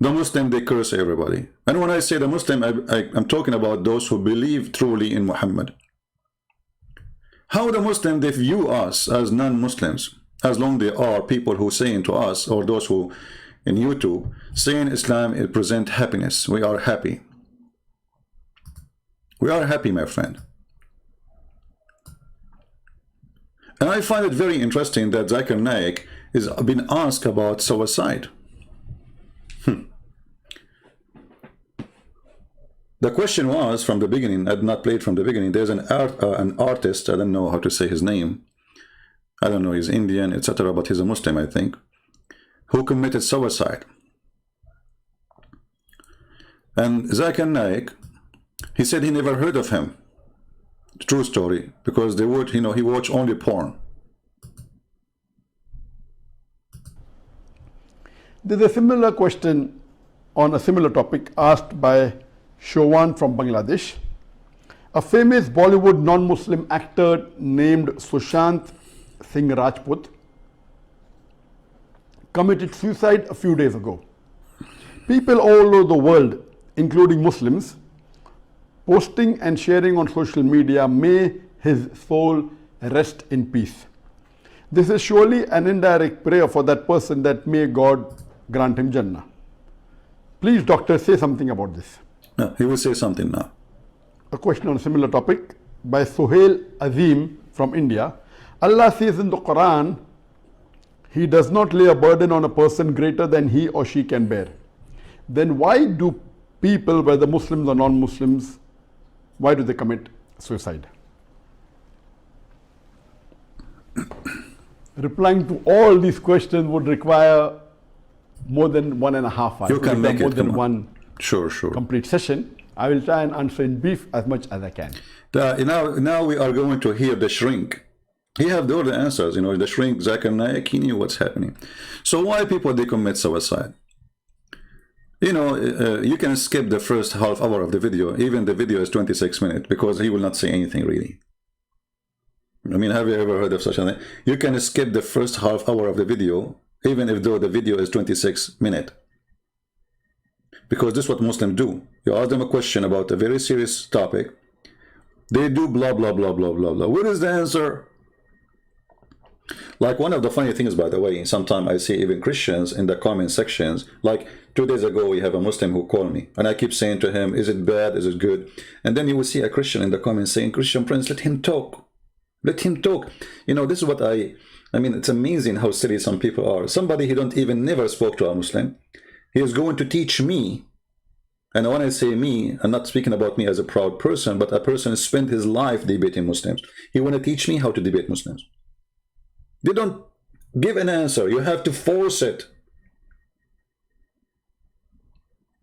The Muslim, they curse everybody. And when I say the Muslim, I'm talking about those who believe truly in Muhammad. How the Muslim, they view us as non-Muslims, as long they are people who saying to us, or those who in YouTube, saying Islam it present happiness. We are happy. We are happy, my friend. And I find it very interesting that Zakir Naik is been asked about suicide. The question was from the beginning, I had not played from the beginning, there's an artist, I don't know how to say his name, I don't know, he's Indian, etc., but he's a Muslim, I think, who committed suicide. And Zakir Naik, he said he never heard of him. True story, because they would, you know, he watched only porn. There's a similar question on a similar topic asked by Showan from Bangladesh. A famous Bollywood non-Muslim actor named Sushant Singh Rajput committed suicide a few days ago. People all over the world, including Muslims, posting and sharing on social media, may his soul rest in peace. This is surely an indirect prayer for that person that may God grant him Jannah. Please, doctor, say something about this. No, he will say something now. A question on a similar topic by Sohail Azim from India. Allah says in the Quran, He does not lay a burden on a person greater than he or she can bear. Then why do people, whether Muslims or non-Muslims, why do they commit suicide? Replying to all these questions would require more than 1.5 hours. You can make more it than one sure complete session. I will try and answer in brief as much as I can. Now we are going to hear the shrink. He have all the answers. You know, the shrink, Zakir Naik, he knew what's happening. So why people, they commit suicide? You know, you can skip the first half hour of the video. Even the video is 26 minutes because he will not say anything really. I mean, have you ever heard of such a thing? You can skip the first half hour of the video, even if though the video is 26 minutes. Because this is what Muslims do. You ask them a question about a very serious topic. They do blah, blah, blah, blah, blah, blah. What is the answer? Like one of the funny things, by the way, sometimes I see even Christians in the comment sections, like 2 days ago, we have a Muslim who called me and I keep saying to him, is it bad? Is it good? And then you will see a Christian in the comments saying, Christian Prince, let him talk. Let him talk. You know, this is what I mean, it's amazing how silly some people are. Somebody he don't even never spoke to a Muslim. He is going to teach me. And when I say me, I'm not speaking about me as a proud person, but a person who spent his life debating Muslims. He want to teach me how to debate Muslims. They don't give an answer. You have to force it.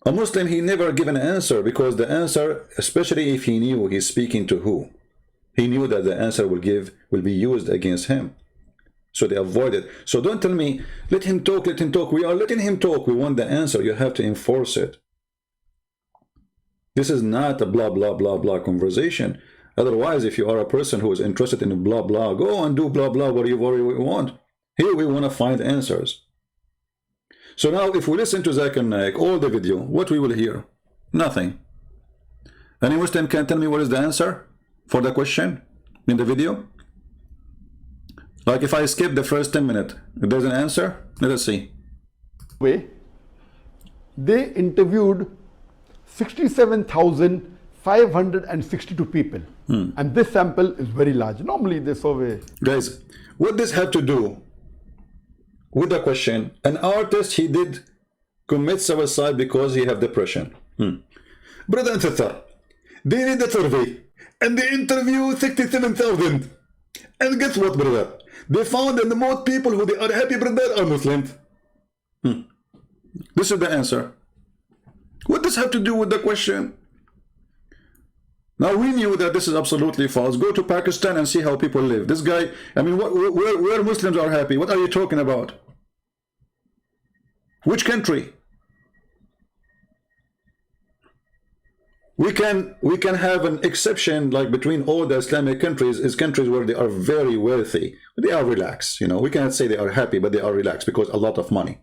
A Muslim, he never give an answer because the answer, especially if he knew he's speaking to who, he knew that the answer will be used against him. So they avoid it. So don't tell me, let him talk, let him talk. We are letting him talk. We want the answer. You have to enforce it. This is not a blah, blah, blah, blah conversation. Otherwise, if you are a person who is interested in blah, blah, go and do blah, blah, whatever you want. Here we want to find answers. So now if we listen to Zakir Naik, all the video, what we will hear? Nothing. Any Muslim can tell me what is the answer for the question in the video? Like if I skip the first 10 minutes, if there's an answer, let us see. They interviewed 67,562 people. And this sample is very large. Normally they survey. Guys, what this have to do with the question? An artist, he did commit suicide because he have depression. Brother and sister, they did the survey and they interviewed 67,000. And guess what, brother? They found that the most people who they are happy, brother, are Muslims. This is the answer. What does have to do with the question? Now we knew that this is absolutely false. Go to Pakistan and see how people live. This guy, I mean, where Muslims are happy? What are you talking about? Which country? we can have an exception, like between all the Islamic countries, is countries where they are very wealthy, they are relaxed. You know, we cannot say they are happy, but they are relaxed because a lot of money,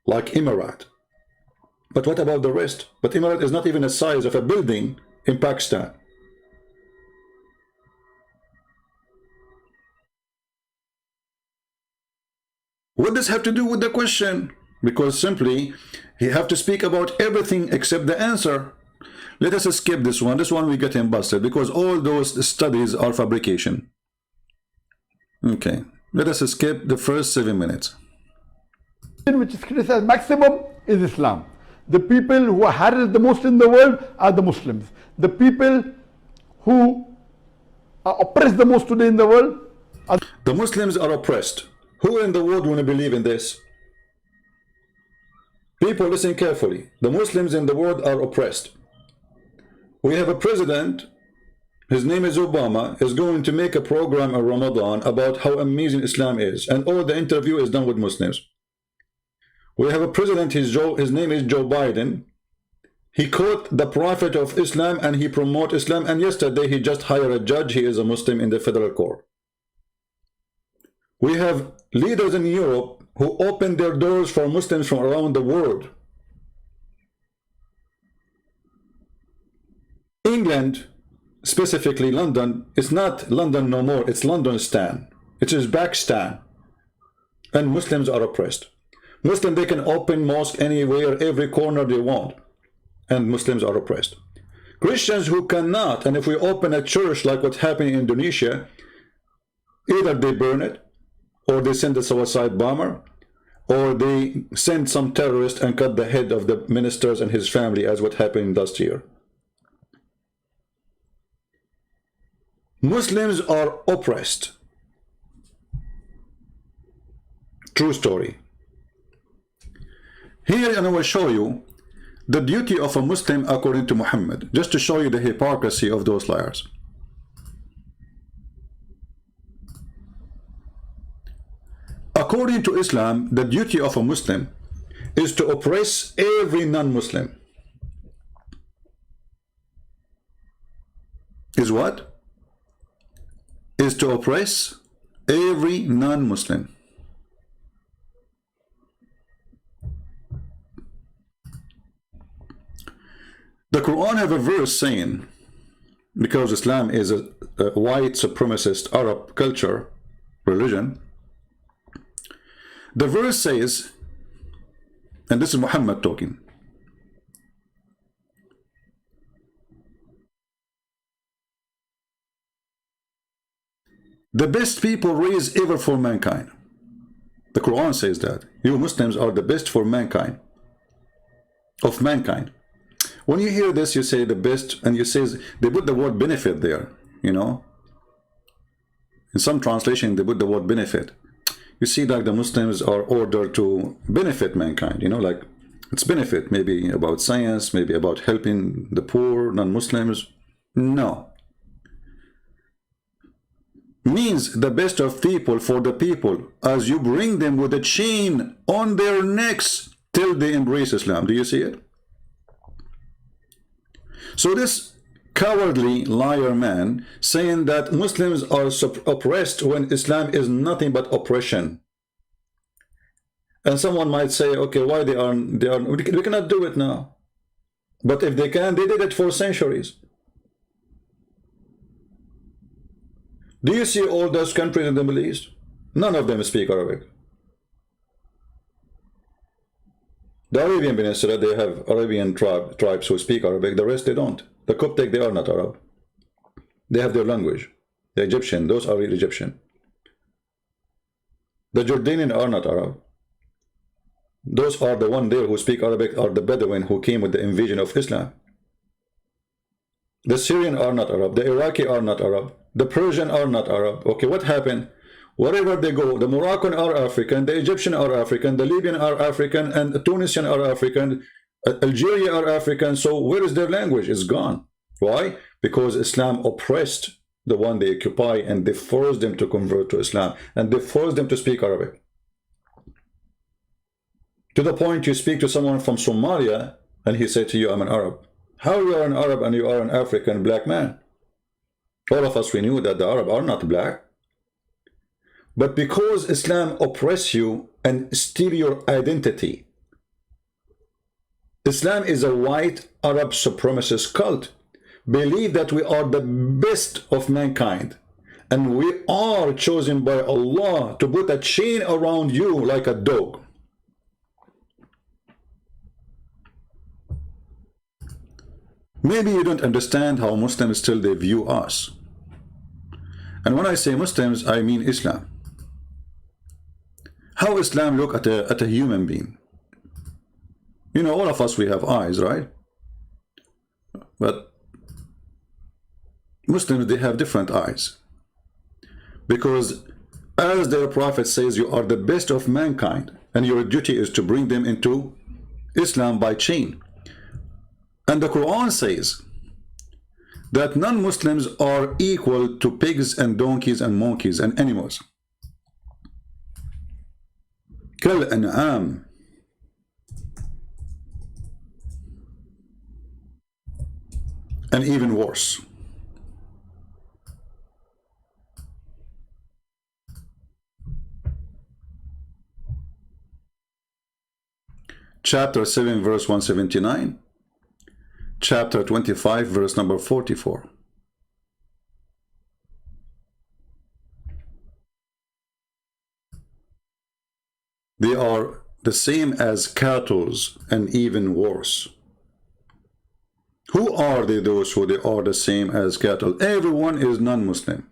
like Emirat. But what about the rest? But Emirat is not even the size of a building in Pakistan. What does have to do with the question? Because simply you have to speak about everything except the answer. Let us skip this one. This one we get him busted because all those studies are fabrication. Okay, let us skip the first 7 minutes. Which is criticized maximum is Islam. The people who are harassed the most in the world are the Muslims. The people who are oppressed the most today in the world are the Muslims are oppressed. Who in the world want to believe in this? People, listen carefully. The Muslims in the world are oppressed. We have a president, his name is Obama, is going to make a program in Ramadan about how amazing Islam is, and all the interview is done with Muslims. We have a president, his name is Joe Biden. He quote the Prophet of Islam and he promote Islam, and yesterday he just hired a judge, he is a Muslim in the federal court. We have leaders in Europe who open their doors for Muslims from around the world. England, specifically London, it's not London no more, it's Londonistan. It is Pakistan. And Muslims are oppressed. Muslims, they can open mosque anywhere, every corner they want. And Muslims are oppressed. Christians who cannot, and if we open a church like what's happening in Indonesia, either they burn it, or they send a suicide bomber, or they send some terrorist and cut the head of the ministers and his family, as what happened last year. Muslims are oppressed. True story. Here I will show you the duty of a Muslim according to Muhammad, just to show you the hypocrisy of those liars. According to Islam, the duty of a Muslim is to oppress every non-Muslim. Is what? Is to oppress every non-Muslim. The Quran have a verse saying, because Islam is a white supremacist Arab culture, religion, the verse says, and this is Muhammad talking, the best people raised ever for mankind. The Quran says that you Muslims are the best for mankind, of mankind. When you hear this, you say the best, and you say, they put the word benefit there, you know. In some translation, they put the word benefit. You see, like the Muslims are ordered to benefit mankind, you know, like it's benefit, maybe about science, maybe about helping the poor, non-Muslims. No. Means the best of people for the people, as you bring them with a chain on their necks till they embrace Islam. Do you see it? So this cowardly liar man saying that Muslims are oppressed when Islam is nothing but oppression. And someone might say, okay, why we cannot do it now. But if they can, they did it for centuries. Do you see all those countries in the Middle East? None of them speak Arabic. The Arabian Peninsula, they have Arabian tribes who speak Arabic, the rest they don't. The Coptic, they are not Arab. They have their language. The Egyptian, those are real Egyptian. The Jordanian are not Arab. Those are the one there who speak Arabic are the Bedouin who came with the invasion of Islam. The Syrian are not Arab. The Iraqi are not Arab. The Persian are not Arab. Okay, what happened? Wherever they go, the Moroccan are African, the Egyptian are African, the Libyan are African, and the Tunisian are African, Algeria are African. So where is their language? It's gone. Why? Because Islam oppressed the one they occupy, and they forced them to convert to Islam, and they forced them to speak Arabic. To the point you speak to someone from Somalia, and he said to you, I'm an Arab. How you are an Arab and you are an African black man? All of us, we knew that the Arab are not black. But because Islam oppress you and steal your identity, Islam is a white Arab supremacist cult. Believe that we are the best of mankind. And we are chosen by Allah to put a chain around you like a dog. Maybe you don't understand how Muslims still they view us. And when I say Muslims, I mean Islam. How Islam look at a human being. You know, all of us, we have eyes, right? But Muslims, they have different eyes. Because as their prophet says, you are the best of mankind, and your duty is to bring them into Islam by chain. And the Quran says that non-Muslims are equal to pigs and donkeys and monkeys and animals. كالأنعام. And even worse. Chapter 7 verse 179. Chapter 25 verse number 44. They are the same as cattle and even worse. Who are they, those who they are the same as cattle? Everyone is non-Muslim.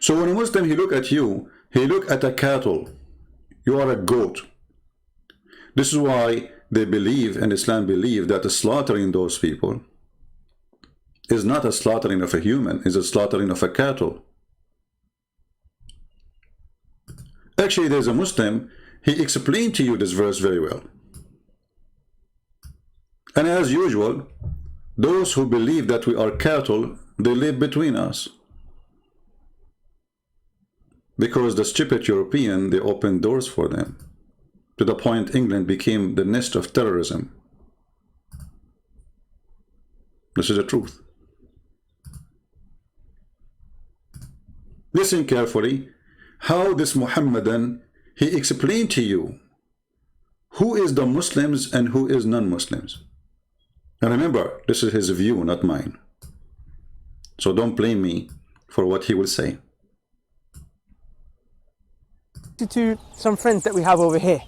So when a Muslim, he look at you, he look at a cattle. You are a goat. This is why they believe, and Islam believe, that the slaughtering those people is not a slaughtering of a human, it's a slaughtering of a cattle. Actually, there's a Muslim, he explained to you this verse very well. And as usual, those who believe that we are cattle, they live between us. Because the stupid European, they opened doors for them. To the point England became the nest of terrorism. This is the truth. Listen carefully how this Muhammadan, he explained to you who is the Muslims and who is non-Muslims. And remember, this is his view, not mine. So don't blame me for what he will say. To some friends that we have over here.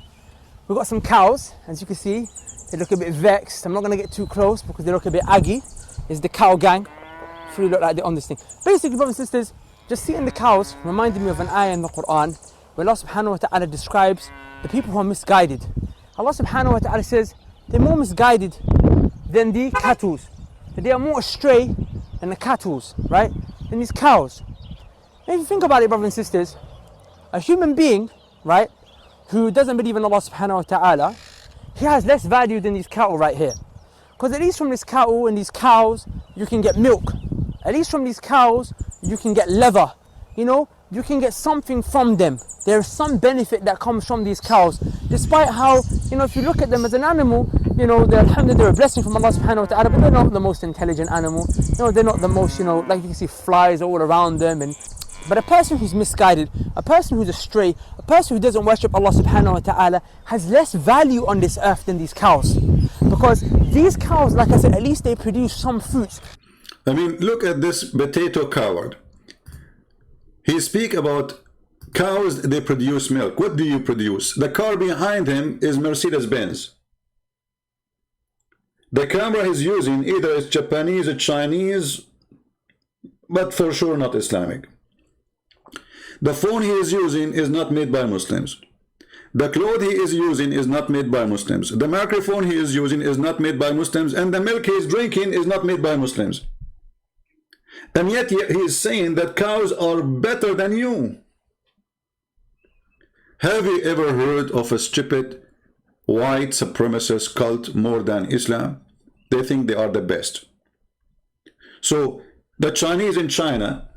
We've got some cows, as you can see. They look a bit vexed. I'm not going to get too close because they look a bit aggy. It's the cow gang. Really look like they're on this thing. Basically, brothers and sisters, just seeing the cows reminded me of an ayah in the Quran where Allah subhanahu wa ta'ala describes the people who are misguided. Allah subhanahu wa ta'ala says they're more misguided than the cattle. They are more astray than the cattle, right? Than these cows. And if you think about it, brothers and sisters, a human being, right, who doesn't believe in Allah subhanahu wa ta'ala, he has less value than these cattle right here. Because at least from this cattle and these cows, you can get milk. At least from these cows, you can get leather. You know, you can get something from them. There is some benefit that comes from these cows. Despite how, you know, if you look at them as an animal, you know, they're a blessing from Allah subhanahu wa ta'ala, but they're not the most intelligent animal. You know, they're not the most, you know, like you can see flies all around them. But a person who's misguided, a person who's astray, a person who doesn't worship Allah subhanahu wa ta'ala has less value on this earth than these cows. Because these cows, like I said, at least they produce some fruits. I mean, look at this potato coward. He speak about cows, they produce milk. What do you produce? The car behind him is Mercedes-Benz. The camera he's using either is Japanese or Chinese, but for sure not Islamic. The phone he is using is not made by Muslims. The clothes he is using is not made by Muslims. The microphone he is using is not made by Muslims. And the milk he is drinking is not made by Muslims. And yet he is saying that cows are better than you. Have you ever heard of a stupid white supremacist cult more than Islam? They think they are the best. So the Chinese in China,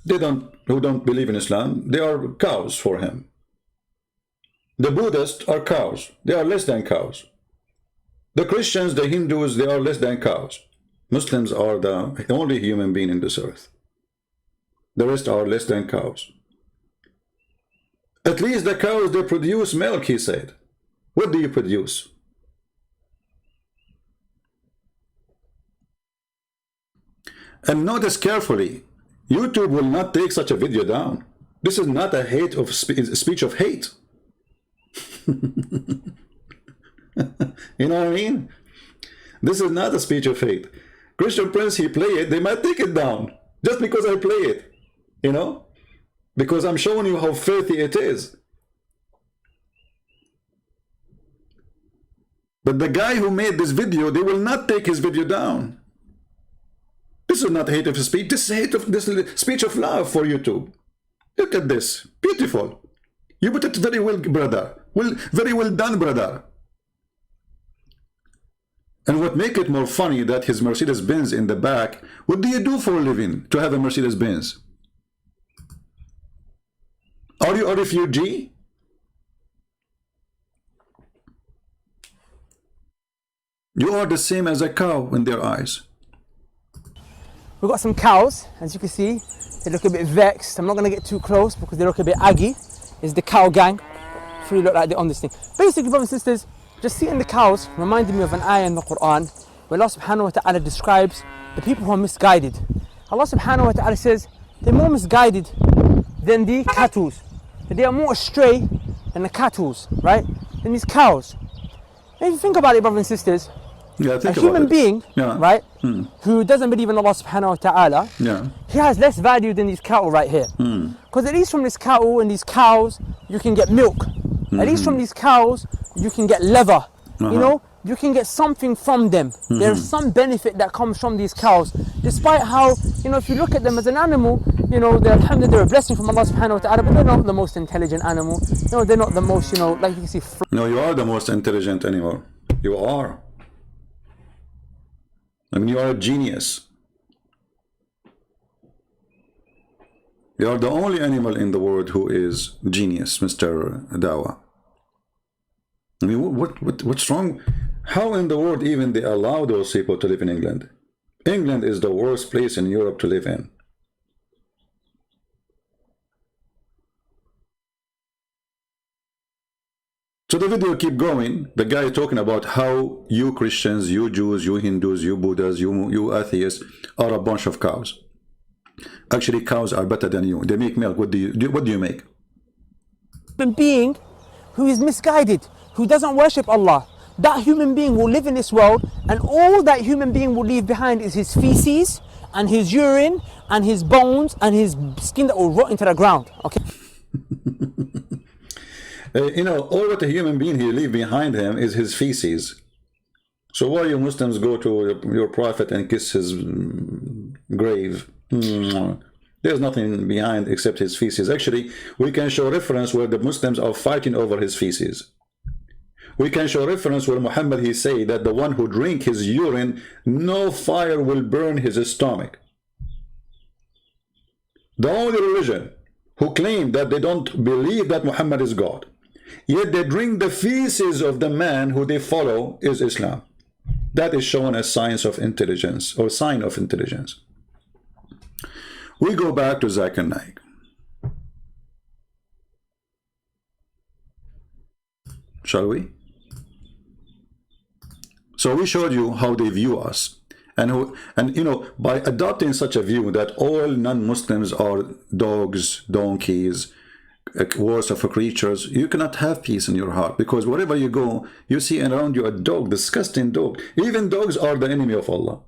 who don't believe in Islam, they are cows for him. The Buddhists are cows. They are less than cows. The Christians, the Hindus, they are less than cows. Muslims are the only human being in this earth. The rest are less than cows. At least the cows, they produce milk, he said. What do you produce? And notice carefully, YouTube will not take such a video down. This is not a hate of speech of hate. You know what I mean? This is not a speech of hate. Christian Prince, he play it, they might take it down just because I play it, you know, because I'm showing you how filthy it is. But the guy who made this video, they will not take his video down. This is not hate of speech. This is hate of this speech of love for YouTube. Look at this, beautiful. You put it very well, brother. Very well done, brother. And what make it more funny that his Mercedes-Benz in the back, what do you do for a living to have a Mercedes-Benz? Are you a refugee? You are the same as a cow in their eyes. We've got some cows, as you can see. They look a bit vexed. I'm not going to get too close because they look a bit aggy. It's the cow gang. Three look like they're on this thing. Basically, brothers and sisters, just seeing the cows reminded me of an ayah in the Quran where Allah subhanahu wa ta'ala describes the people who are misguided. Allah subhanahu wa ta'ala says they're more misguided than the cattle. They are more astray than the cattle, right? Than these cows. And if you think about it, brothers and sisters, yeah, a human being, right, who doesn't believe in Allah subhanahu wa ta'ala, he has less value than these cattle right here. Because at least from this cattle and these cows, you can get milk. At least from these cows, you can get leather. You know, you can get something from them. There's some benefit that comes from these cows. Despite how, you know, if you look at them as an animal, you know, alhamdulillah, they're a blessing from Allah subhanahu wa ta'ala, but they're not the most intelligent animal. No, they're not the most, you know, like you can see. No, you are the most intelligent animal. You are. I mean, you are a genius. You are the only animal in the world who is genius, Mr. Dawa. I mean, what's wrong? How in the world even they allow those people to live in England? England is the worst place in Europe to live in. So the video keep going. The guy talking about how you Christians, you Jews, you Hindus, you Buddhists, you atheists are a bunch of cows. Actually, cows are better than you. They make milk. What do you make? Human being who is misguided, who doesn't worship Allah, that human being will live in this world, and all that human being will leave behind is his feces and his urine and his bones and his skin that will rot into the ground. Okay. You know, all what a human being he leave behind him is his feces. So why you Muslims go to your prophet and kiss his grave? There's nothing behind except his feces. Actually, we can show reference where the Muslims are fighting over his feces. We can show reference where Muhammad he say that the one who drink his urine, no fire will burn his stomach. The only religion who claim that they don't believe that Muhammad is God, yet they drink the feces of the man who they follow, is Islam. That is shown as signs of intelligence or sign of intelligence. We go back to Zakir Naik. Shall we? So we showed you how they view us, and you know, by adopting such a view that all non-Muslims are dogs, donkeys, worse of creatures, you cannot have peace in your heart, because wherever you go, you see around you a dog, disgusting dog. Even dogs are the enemy of Allah.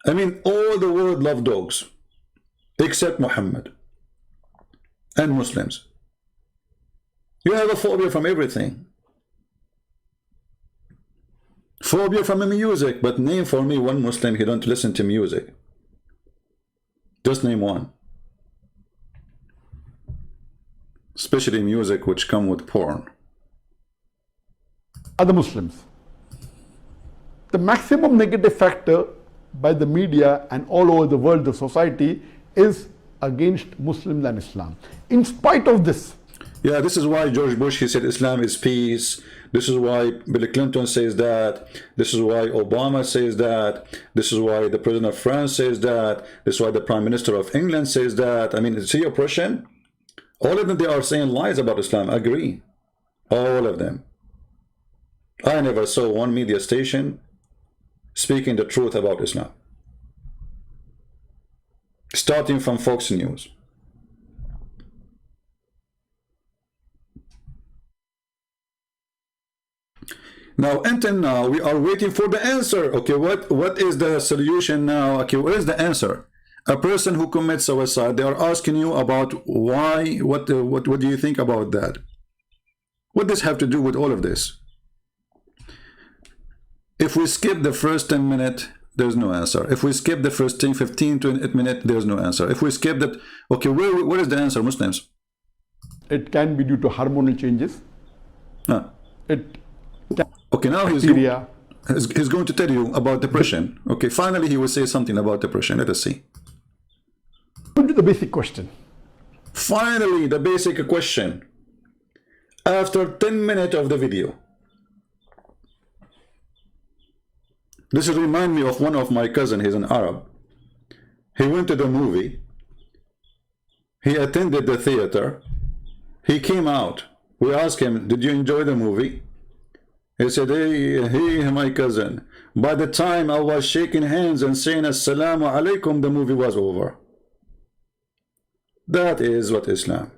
I mean, all the world love dogs, except Muhammad and Muslims. You have a phobia from everything. Phobia from music, but name for me one Muslim who don't listen to music. Just name one. Especially music which come with porn. Other Muslims. The maximum negative factor by the media and all over the world, the society, is against Muslims and Islam. In spite of this, yeah, this is why George Bush, he said Islam is peace, This is why Bill Clinton says that. This is why Obama says that. This is why the President of France says that. This is why the Prime Minister of England says that. I mean, see oppression? All of them, they are saying lies about Islam. I agree. All of them. I never saw one media station speaking the truth about Islam. Starting from Fox News. Now, until now, we are waiting for the answer. Okay, what is the solution now? Okay, what is the answer? A person who commits suicide, they are asking you about why, what do you think about that? What does have to do with all of this? If we skip the first 10 minutes, there's no answer. If we skip the first 10, 15, 20 minutes, there's no answer. If we skip that, okay, where is the answer, Muslims? It can be due to hormonal changes. Huh. It Okay, now he's going to tell you about depression. Okay, finally he will say something about depression. Let us see. Come to the basic question. Finally, the basic question. After 10 minutes of the video. This reminds me of one of my cousin. He's an Arab. He went to the movie. He attended the theater. He came out. We asked him, did you enjoy the movie? He said, hey, my cousin, by the time I was shaking hands and saying Assalamu alaikum, the movie was over. That is what Islam.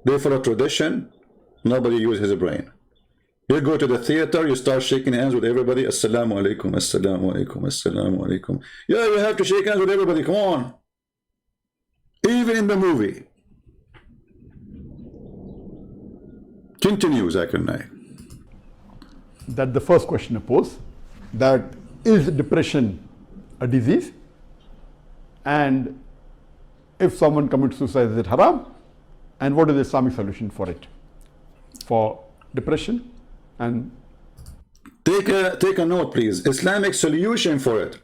They follow tradition, nobody uses his brain. You go to the theater, you start shaking hands with everybody, Assalamu alaikum, Assalamu alaikum, Assalamu alaikum. Yeah, you have to shake hands with everybody, come on. Even in the movie. Continue, Zakir Naik. That the first question I pose, that is depression a disease? And if someone commits suicide, is it haram? And what is the Islamic solution for it? For depression and... Take a note, please. Islamic solution for it.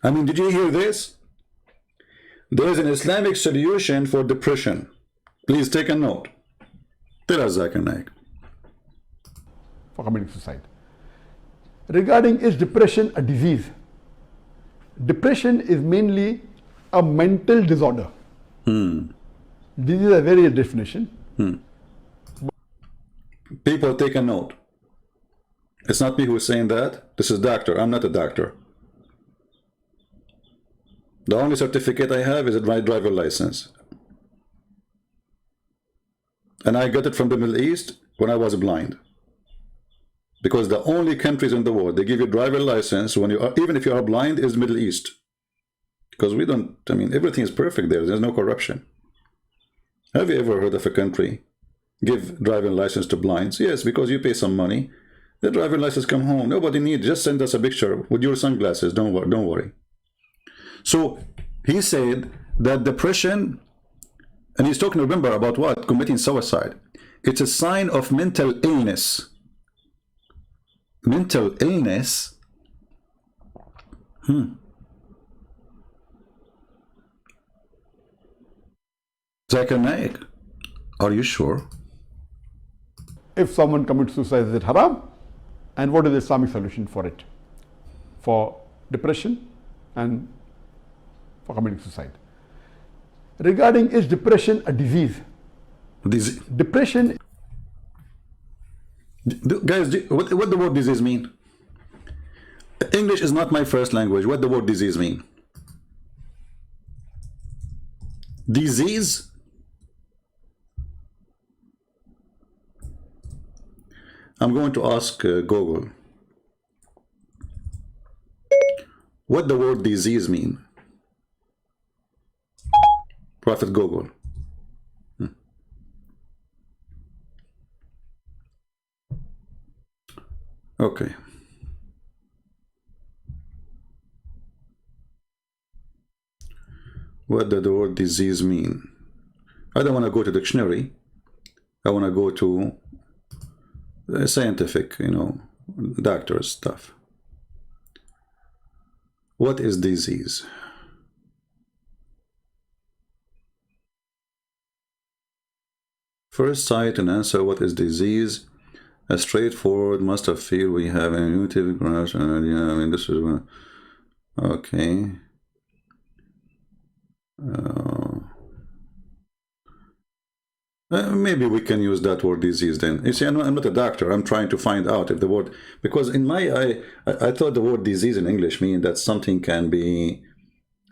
I mean, did you hear this? There is an Islamic solution for depression. Please take a note. Tell us, Zakir Naik. For committing suicide. Regarding is depression a disease? Depression is mainly a mental disorder. This is a very definition. People take a note. It's not me who is saying that. This is doctor. I'm not a doctor. The only certificate I have is my driver license. And I got it from the Middle East when I was blind. Because the only countries in the world, they give you driver license when you are, even if you are blind, is Middle East. Because we don't, I mean, everything is perfect there. There's no corruption. Have you ever heard of a country give driving license to blinds? Yes, because you pay some money. The driving license come home. Nobody needs, just send us a picture with your sunglasses. Don't worry. So he said that depression, and he's talking, remember, about what? Committing suicide. It's a sign of mental illness. Mental illness? Zakir Naik, are you sure? If someone commits suicide, is it haram? And what is the Islamic solution for it? For depression and for committing suicide. Regarding is depression a disease? Depression... Guys, what the word disease mean? English is not my first language. What the word disease mean? Disease? I'm going to ask Google. What the word disease mean? Prophet Google. Okay. What does the word disease mean? I don't want to go to dictionary. I want to go to scientific, doctors stuff. What is disease? First sight and answer, what is disease? A straightforward must have feel we have an intuitive grasp. Yeah, I mean, this is okay. Maybe we can use that word disease then. You see, I'm not a doctor. I'm trying to find out if the word, because in my I thought the word disease in English means that something can be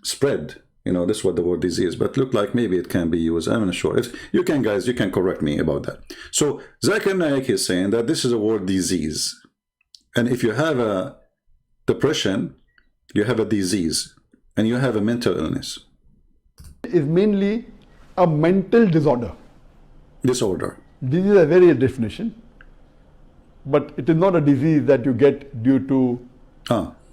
spread. You know, this is what the word disease, but look like maybe it can be used. I'm not sure. If you can, guys, you can correct me about that. So Zakir Naik is saying that this is a word disease. And if you have a depression, you have a disease, and you have a mental illness. Is mainly a mental disorder. Disorder. Disease is a very definition, but it is not a disease that you get due to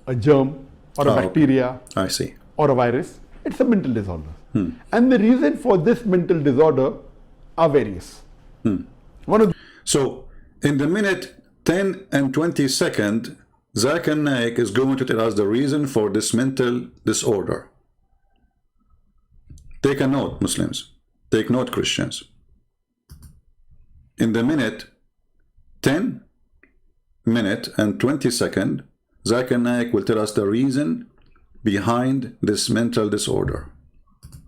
a germ or a bacteria. Okay. I see. Or a virus. It's a mental disorder. And the reason for this mental disorder are various. So in the minute 10 and 20 second, Zakir Naik is going to tell us the reason for this mental disorder. Take a note, Muslims. Take note, Christians. In the minute 10 minute and 20 second, Zakir Naik will tell us the reason behind this mental disorder.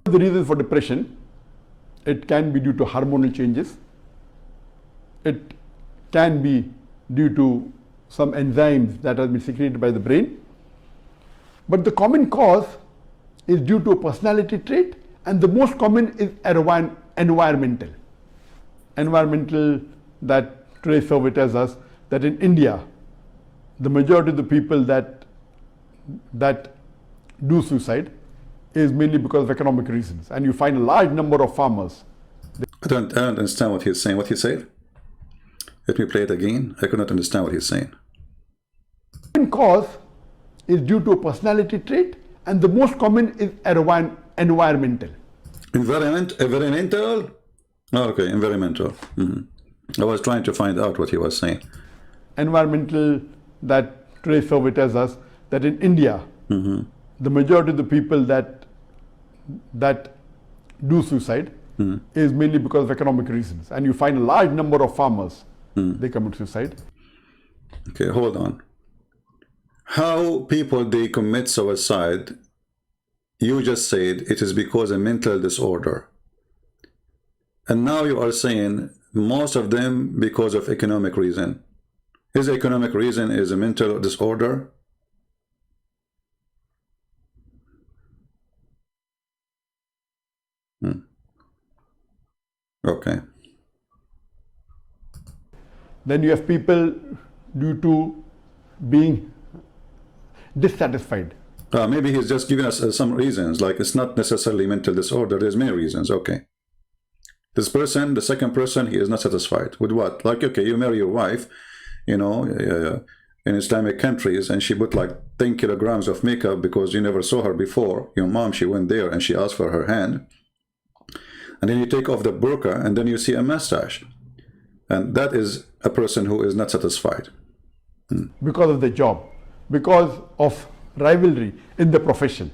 The reason for depression, it can be due to hormonal changes. It can be due to some enzymes that have been secreted by the brain. But the common cause is due to a personality trait, and the most common is environmental. Environmental, that trace survey tells us that in India, the majority of the people that do suicide is mainly because of economic reasons, and you find a large number of farmers. I don't understand what he's saying. What he said? Let me play it again. I could not understand what he's saying. The main cause is due to a personality trait, and the most common is environmental. Environmental? Oh, okay, environmental. I was trying to find out what he was saying. Environmental, that trace survey tells us that in India, the majority of the people that do suicide is mainly because of economic reasons, and you find a large number of farmers, they commit suicide. Okay, hold on. How people they commit suicide, you just said it is because of mental disorder. And now you are saying most of them because of economic reason. His economic reason is a mental disorder. Okay. Then you have people due to being dissatisfied. Maybe he's just giving us some reasons, like it's not necessarily mental disorder, there's many reasons. Okay. This person, the second person, he is not satisfied with what? Like, okay, you marry your wife, you know, in Islamic countries, and she put like 10 kilograms of makeup because you never saw her before. Your mom, she went there and she asked for her hand. And then you take off the burqa and then you see a mustache. And that is a person who is not satisfied. Because of the job, because of rivalry in the profession.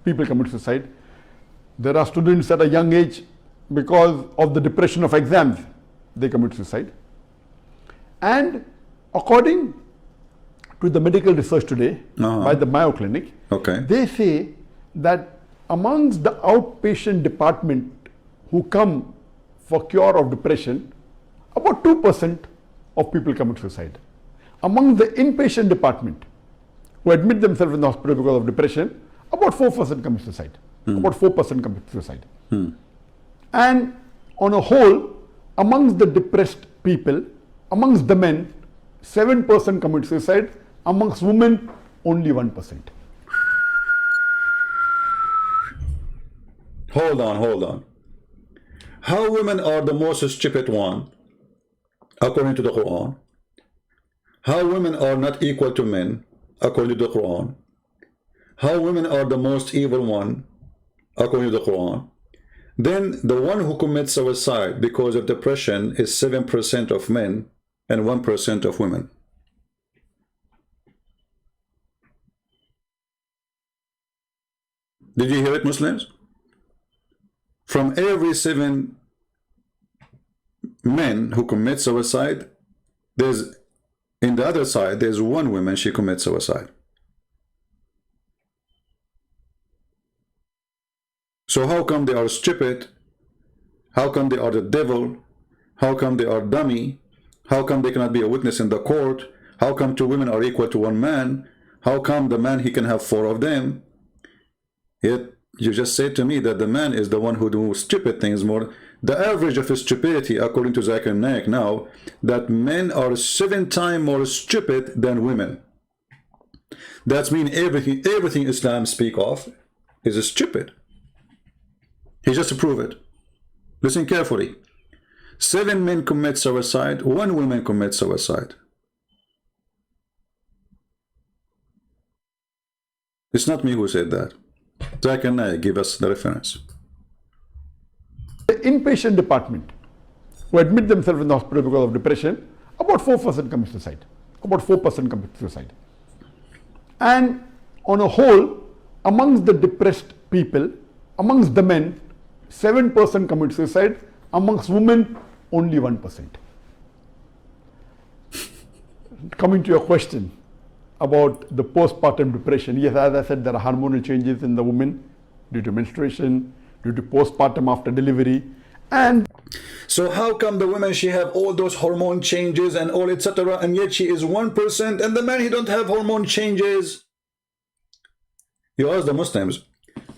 People commit suicide. There are students at a young age, because of the depression of exams, they commit suicide. And according to the medical research today by the Mayo Clinic, they say that amongst the outpatient department who come for cure of depression, about 2% of people commit suicide. Among the inpatient department who admit themselves in the hospital because of depression, about 4% commit suicide. About 4% commit suicide. And on a whole, amongst the depressed people, amongst the men, 7% commit suicide. Amongst women, only 1%. Hold on. How women are the most stupid one, according to the Quran? How women are not equal to men, according to the Quran? How women are the most evil one, according to the Quran? Then the one who commits suicide because of depression is 7% of men and 1% of women. Did you hear it, Muslims? From every 7 men who commit suicide, there's in the other side, there's one woman, she commits suicide. So how come they are stupid? How come they are the devil? How come they are dummy? How come they cannot be a witness in the court? How come 2 women are equal to 1 man? How come the man, he can have 4 of them? Yet you just said to me that the man is the one who does stupid things more. The average of stupidity, according to Zakir Naik now, that men are 7 times more stupid than women. That means everything Islam speak of is stupid. He just proved it. Listen carefully. 7 men commit suicide, 1 woman commits suicide. It's not me who said that. Zakir Naik give us the reference. The inpatient department who admit themselves in the hospital because of depression, about 4% commit suicide. About 4% commit suicide. And on a whole, amongst the depressed people, amongst the men, 7% commit suicide. Amongst women, only 1%. Coming to your question about the postpartum depression, yes, as I said, there are hormonal changes in the woman due to menstruation, due to postpartum after delivery. And so how come the woman, she have all those hormone changes and all etc., and yet she is 1%, and the man, he don't have hormone changes? You ask the Muslims,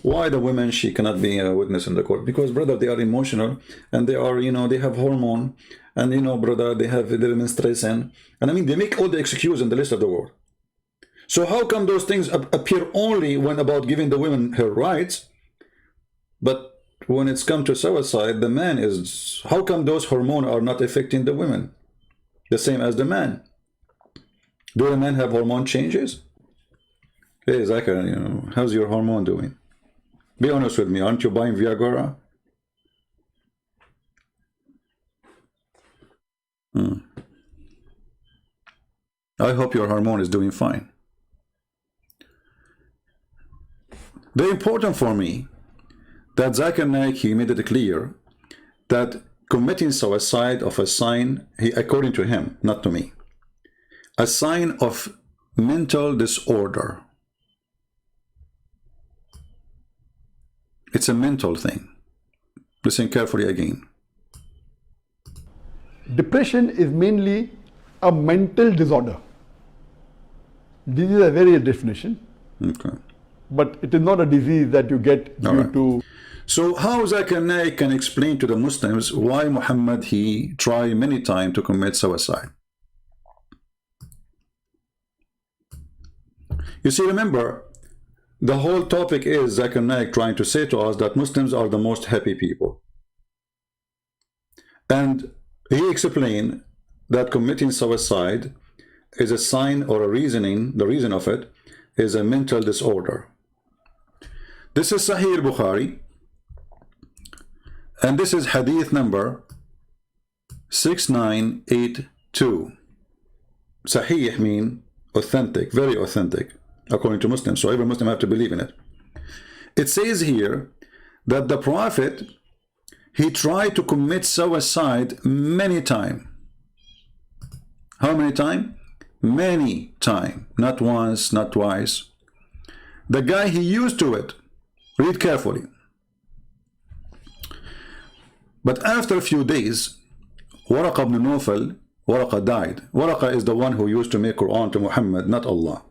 why the women, she cannot be a witness in the court? Because, brother, they are emotional, and they are, you know, they have hormone, and, you know, brother, they have their menstruation, and I mean, they make all the excuses in the list of the world. So how come those things appear only when about giving the women her rights, but when it's come to suicide, the man is, how come those hormones are not affecting the women the same as the man? Do the men have hormone changes? Hey, Zakir, you know, how's your hormone doing? Be honest with me, aren't you buying Viagra? I hope your hormone is doing fine. Very important for me that Zakir Naik, he made it clear that committing suicide of a sign, according to him, not to me, a sign of mental disorder. It's a mental thing. Listen carefully again. depression is mainly a mental disorder. This is a very definition. Okay. But it is not a disease that you get due to... So how Zakir Naik can explain to the Muslims why Muhammad, he tried many times to commit suicide? You see, remember, the whole topic is Zakir Naik trying to say to us that Muslims are the most happy people. And he explained that committing suicide is a sign or a reasoning, the reason of it is a mental disorder. This is Sahih Bukhari, and this is hadith number 6982. Sahih mean authentic, very authentic, according to Muslims. So every Muslim have to believe in it. It says here that the Prophet, he tried to commit suicide many times. How many times? Many times. Not once, not twice. The guy, he used to it. Read carefully. But after a few days, Waraqa ibn Nawfal, Waraqa died. Waraqa is the one who used to make Quran to Muhammad, not Allah.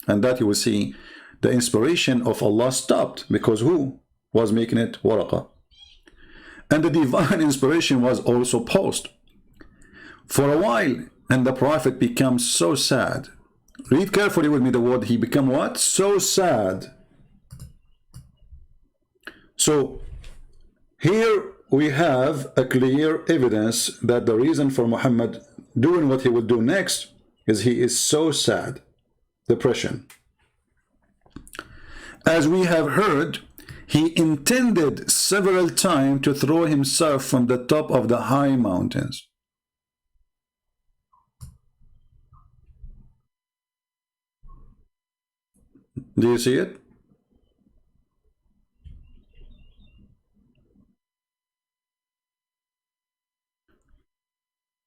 And that you will see, the inspiration of Allah stopped, because who was making it? Waraqa. And the divine inspiration was also paused for a while, and the Prophet becomes so sad. Read carefully with me the word, he became what? So sad. So here we have a clear evidence that the reason for Muhammad doing what he would do next is he is so sad. Depression. As we have heard, he intended several times to throw himself from the top of the high mountains. Do you see it?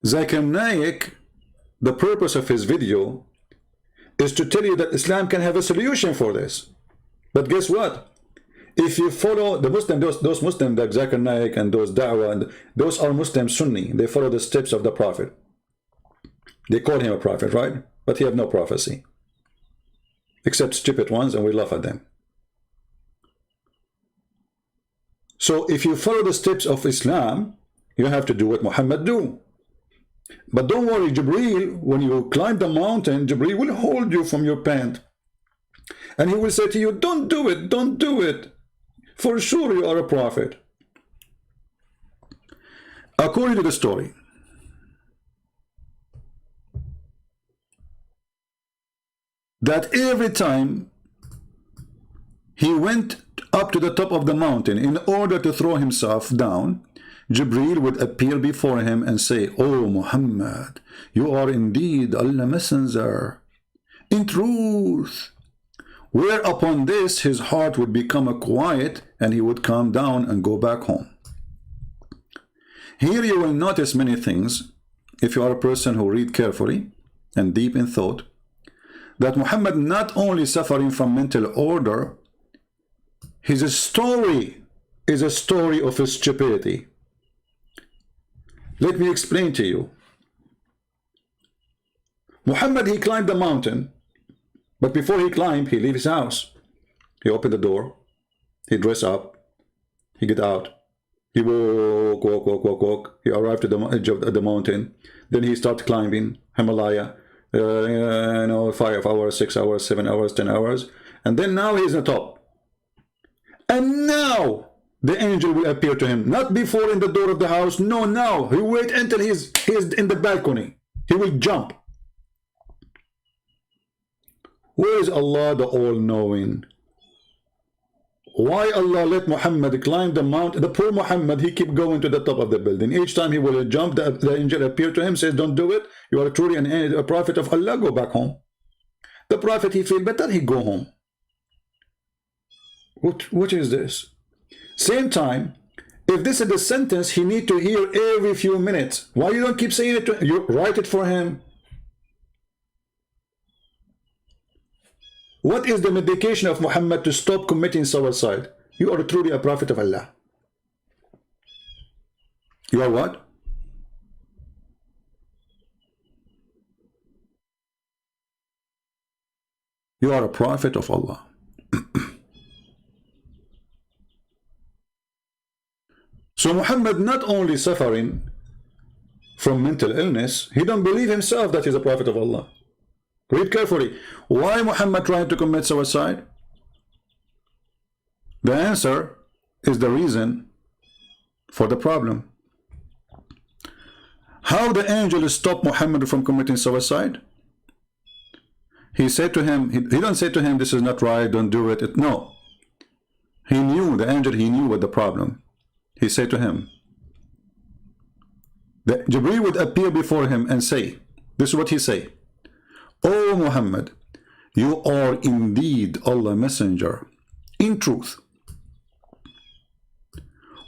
Zakir Naik, the purpose of his video is to tell you that Islam can have a solution for this. But guess what? If you follow the Muslim, those Muslims like Zakir Naik and those Da'wah, and those are Muslim Sunni. They follow the steps of the Prophet. They call him a prophet, right? But he have no prophecy. Except stupid ones, and we laugh at them. So if you follow the steps of Islam, you have to do what Muhammad do. But don't worry, Jibreel, when you climb the mountain, Jibreel will hold you from your pant. And he will say to you, don't do it, don't do it. For sure you are a prophet. According to the story, that every time he went up to the top of the mountain in order to throw himself down, Jibreel would appear before him and say, "Oh Muhammad, you are indeed Allah's messenger, in truth." Whereupon this, his heart would become quiet and he would calm down and go back home. Here you will notice many things, if you are a person who read carefully and deep in thought, that Muhammad not only suffering from mental order, his story is a story of his stupidity. Let me explain to you. Muhammad, he climbed the mountain, but before he climbed, he leave his house. He opened the door, he dress up, he get out, he walk, he arrived to the edge of the mountain, then he start climbing Himalaya, 5 hours, 6 hours, 7 hours, 10 hours, and then now he's at the top. And now the angel will appear to him, not before in the door of the house, no, now. He wait until he's in the balcony. He will jump. Where is Allah the all-knowing? Why Allah let Muhammad climb the mountain? The poor Muhammad, he keep going to the top of the building. Each time he will jump, the angel appear to him, says, don't do it. You are truly a prophet of Allah, go back home. The prophet, he feel better, he go home. What is this? Same time, if this is the sentence he need to hear every few minutes, why you don't keep saying it to him? You write it for him. What is the medication of Muhammad to stop committing suicide? You are truly a prophet of Allah. You are what? You are a prophet of Allah. So Muhammad not only suffering from mental illness, he don't believe himself that he's a prophet of Allah. Read carefully. Why Muhammad trying to commit suicide? The answer is the reason for the problem. How the angel stopped Muhammad from committing suicide? He said to him, he don't say to him, this is not right, don't do it. No. He knew, the angel, he knew what the problem. He said to him, that Jibreel would appear before him and say, this is what he say, "O Muhammad, you are indeed Allah's messenger, in truth."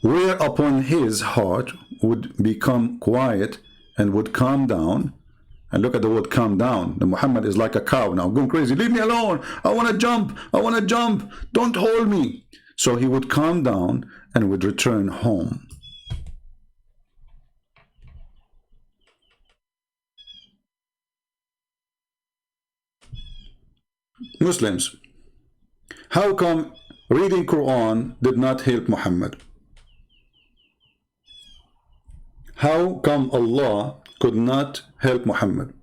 Whereupon his heart would become quiet and would calm down. And look at the word calm down. The Muhammad is like a cow now, going crazy. Leave me alone. I want to jump. I want to jump. Don't hold me. So he would calm down and would return home. Muslims, how come reading Quran did not help Muhammad? How come Allah could not help Muhammad?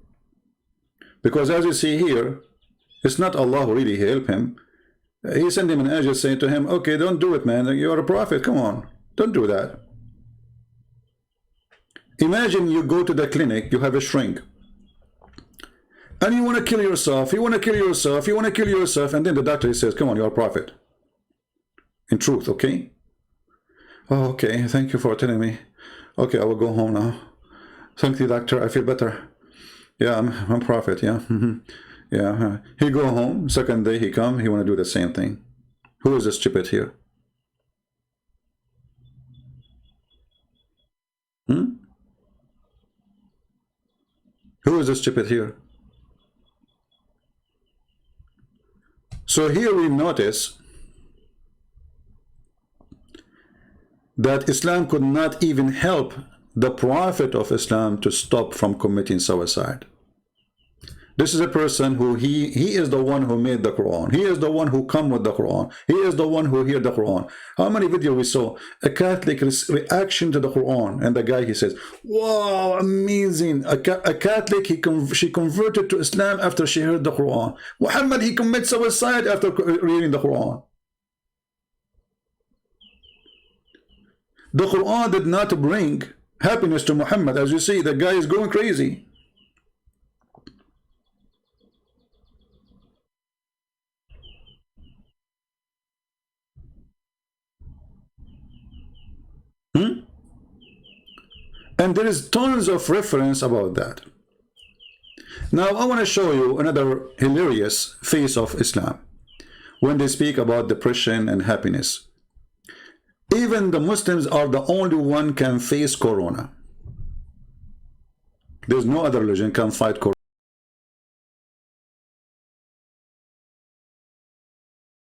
Because as you see here, it's not Allah who really helped him. He sent him an angel saying to him, okay, don't do it, man. You're a prophet. Come on. Don't do that. Imagine you go to the clinic, you have a shrink. And you want to kill yourself. You want to kill yourself. You want to kill yourself. And then the doctor says, come on, you're a prophet. In truth, okay? Oh, okay. Thank you for telling me. Okay, I will go home now. Thank you, doctor. I feel better. Yeah, I'm a prophet. Yeah. Yeah. He go home. Second day he come. He want to do the same thing. Who is the stupid here? Who is the stupid here? So here we notice that Islam could not even help the Prophet of Islam to stop from committing suicide. This is a person who he is the one who made the Quran. He is the one who come with the Quran. He is the one who hear the Quran. How many videos we saw? A Catholic reaction to the Quran, and the guy, he says, wow, amazing. A Catholic, she converted to Islam after she heard the Quran. Muhammad, he commits suicide after reading the Quran. The Quran did not bring happiness to Muhammad. As you see, the guy is going crazy. And there is tons of reference about that. Now I want to show you another hilarious face of Islam when they speak about depression and happiness. Even the Muslims are the only one can face Corona. There's no other religion can fight Corona.